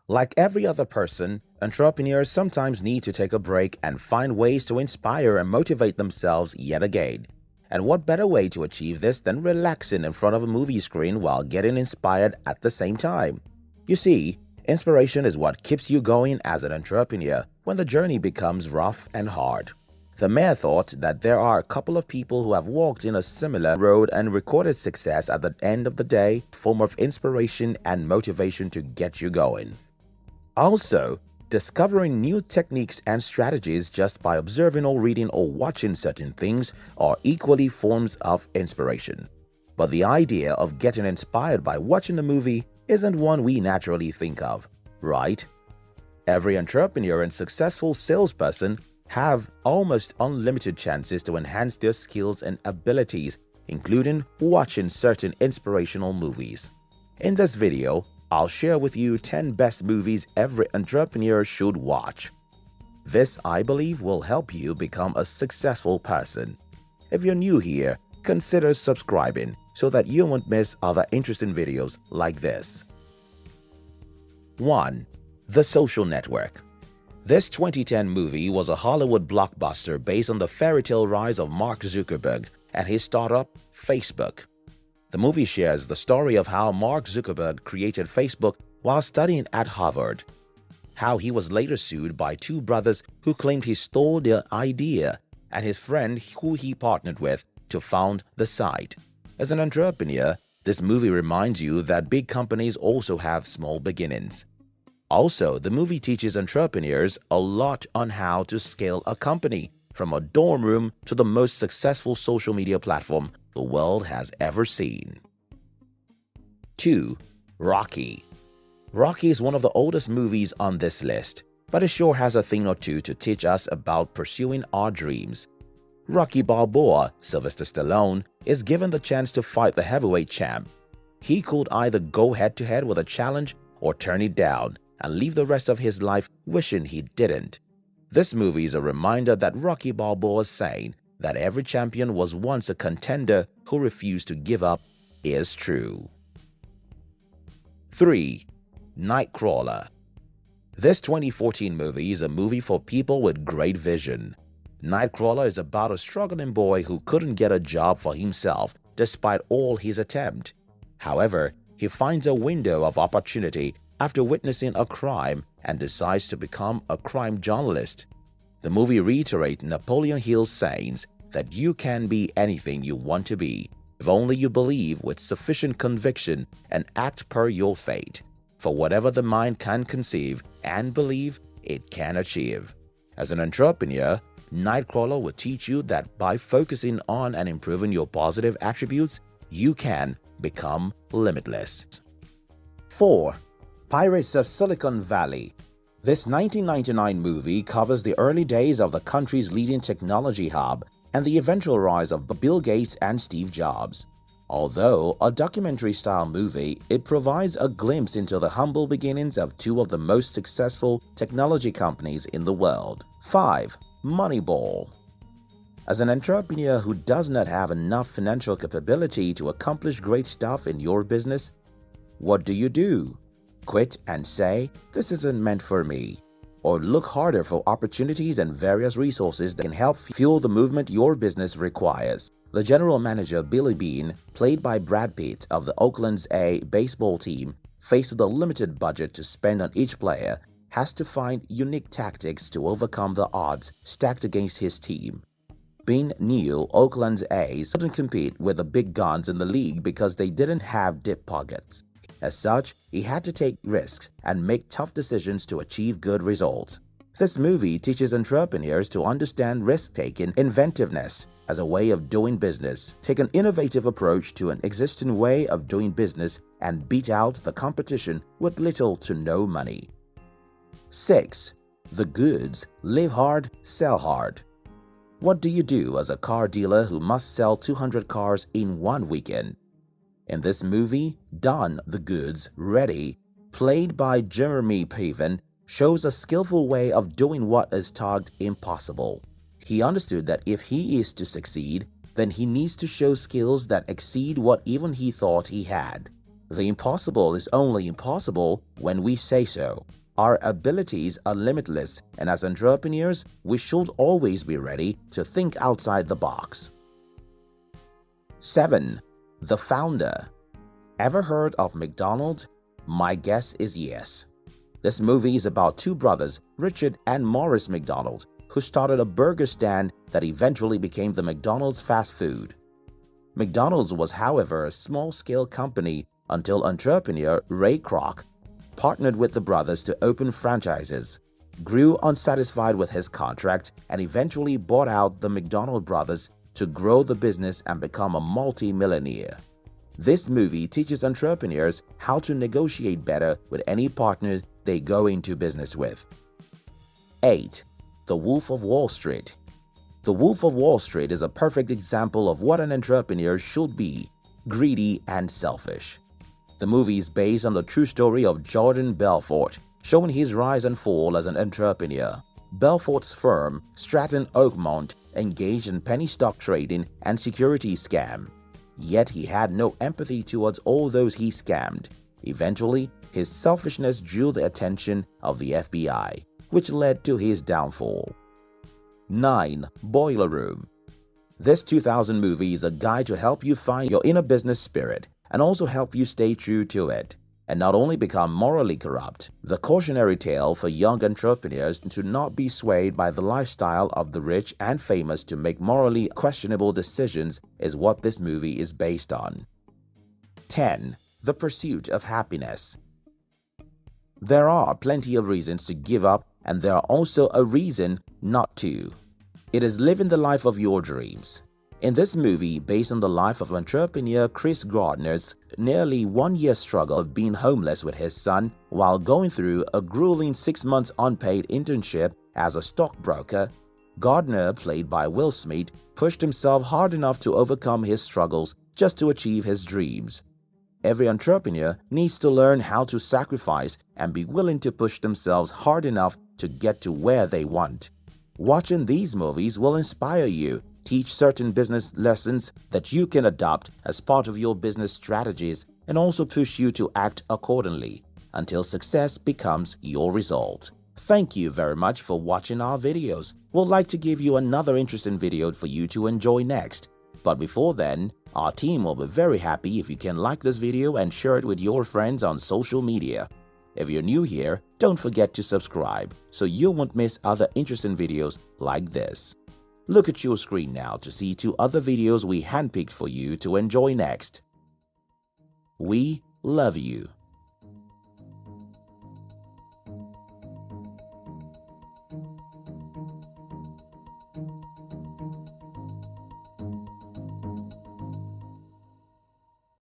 Like every other person, entrepreneurs sometimes need to take a break and find ways to inspire and motivate themselves yet again. And what better way to achieve this than relaxing in front of a movie screen while getting inspired at the same time? You see, inspiration is what keeps you going as an entrepreneur when the journey becomes rough and hard. The mere thought that there are a couple of people who have walked in a similar road and recorded success at the end of the day, form of inspiration and motivation to get you going. Also, discovering new techniques and strategies just by observing or reading or watching certain things are equally forms of inspiration. But the idea of getting inspired by watching a movie isn't one we naturally think of, right? Every entrepreneur and successful salesperson have almost unlimited chances to enhance their skills and abilities, including watching certain inspirational movies. In this video, I'll share with you 10 best movies every entrepreneur should watch. This, I believe, will help you become a successful person. If you're new here, consider subscribing so that you won't miss other interesting videos like this. 1. The Social Network. This 2010 movie was a Hollywood blockbuster based on the fairy tale rise of Mark Zuckerberg and his startup, Facebook. The movie shares the story of how Mark Zuckerberg created Facebook while studying at Harvard, how he was later sued by two brothers who claimed he stole their idea, and his friend who he partnered with to found the site. As an entrepreneur, this movie reminds you that big companies also have small beginnings. Also, the movie teaches entrepreneurs a lot on how to scale a company, from a dorm room to the most successful social media platform the world has ever seen. 2. Rocky. Rocky is one of the oldest movies on this list, but it sure has a thing or two to teach us about pursuing our dreams. Rocky Balboa, Sylvester Stallone, is given the chance to fight the heavyweight champ. He could either go head-to-head with a challenge or turn it down and live the rest of his life wishing he didn't. This movie is a reminder that Rocky Balboa's saying that every champion was once a contender who refused to give up is true. 3. Nightcrawler. This 2014 movie is a movie for people with great vision. Nightcrawler is about a struggling boy who couldn't get a job for himself despite all his attempts. However, he finds a window of opportunity after witnessing a crime and decides to become a crime journalist. The movie reiterates Napoleon Hill's sayings that you can be anything you want to be, if only you believe with sufficient conviction and act per your fate. For whatever the mind can conceive and believe, it can achieve. As an entrepreneur, Nightcrawler will teach you that by focusing on and improving your positive attributes, you can become limitless. 4. Pirates of Silicon Valley. This 1999 movie covers the early days of the country's leading technology hub and the eventual rise of Bill Gates and Steve Jobs. Although a documentary-style movie, it provides a glimpse into the humble beginnings of two of the most successful technology companies in the world. 5. Moneyball. As an entrepreneur who does not have enough financial capability to accomplish great stuff in your business, what do? Quit and say, "This isn't meant for me," or look harder for opportunities and various resources that can help fuel the movement your business requires. The general manager Billy Beane, played by Brad Pitt of the Oakland's A baseball team, faced with a limited budget to spend on each player, has to find unique tactics to overcome the odds stacked against his team. Beane knew Oakland's A's couldn't compete with the big guns in the league because they didn't have deep pockets. As such, he had to take risks and make tough decisions to achieve good results. This movie teaches entrepreneurs to understand risk-taking inventiveness as a way of doing business, take an innovative approach to an existing way of doing business, and beat out the competition with little to no money. 6. The Goods. Live hard, sell hard. What do you do as a car dealer who must sell 200 cars in one weekend? In this movie, Don the Goods Ready, played by Jeremy Piven, shows a skillful way of doing what is tagged impossible. He understood that if he is to succeed, then he needs to show skills that exceed what even he thought he had. The impossible is only impossible when we say so. Our abilities are limitless, and as entrepreneurs, we should always be ready to think outside the box. 7. The Founder. Ever heard of McDonald's? My guess is yes. This movie is about two brothers, Richard and Maurice McDonald, who started a burger stand that eventually became the McDonald's fast food. McDonald's was, however, a small-scale company until entrepreneur Ray Kroc partnered with the brothers to open franchises, grew unsatisfied with his contract, and eventually bought out the McDonald brothers to grow the business and become a multi-millionaire. This movie teaches entrepreneurs how to negotiate better with any partner they go into business with. 8. The Wolf of Wall Street. The Wolf of Wall Street is a perfect example of what an entrepreneur should be: greedy and selfish. The movie is based on the true story of Jordan Belfort, showing his rise and fall as an entrepreneur. Belfort's firm, Stratton Oakmont, engaged in penny stock trading and securities scam. Yet he had no empathy towards all those he scammed. Eventually, his selfishness drew the attention of the FBI, which led to his downfall. 9. Boiler Room. This 2000 movie is a guide to help you find your inner business spirit and also help you stay true to it and not only become morally corrupt. The cautionary tale for young entrepreneurs to not be swayed by the lifestyle of the rich and famous to make morally questionable decisions is what this movie is based on. 10. The Pursuit of Happiness. There are plenty of reasons to give up, and there are also a reason not to. It is living the life of your dreams. In this movie, based on the life of entrepreneur Chris Gardner's nearly 1-year struggle of being homeless with his son while going through a grueling 6 months unpaid internship as a stockbroker, Gardner, played by Will Smith, pushed himself hard enough to overcome his struggles just to achieve his dreams. Every entrepreneur needs to learn how to sacrifice and be willing to push themselves hard enough to get to where they want. Watching these movies will inspire you, teach certain business lessons that you can adopt as part of your business strategies, and also push you to act accordingly until success becomes your result. Thank you very much for watching our videos. We'd like to give you another interesting video for you to enjoy next. But before then, our team will be very happy if you can like this video and share it with your friends on social media. If you're new here, don't forget to subscribe so you won't miss other interesting videos like this. Look at your screen now to see 2 other videos we handpicked for you to enjoy next. We love you.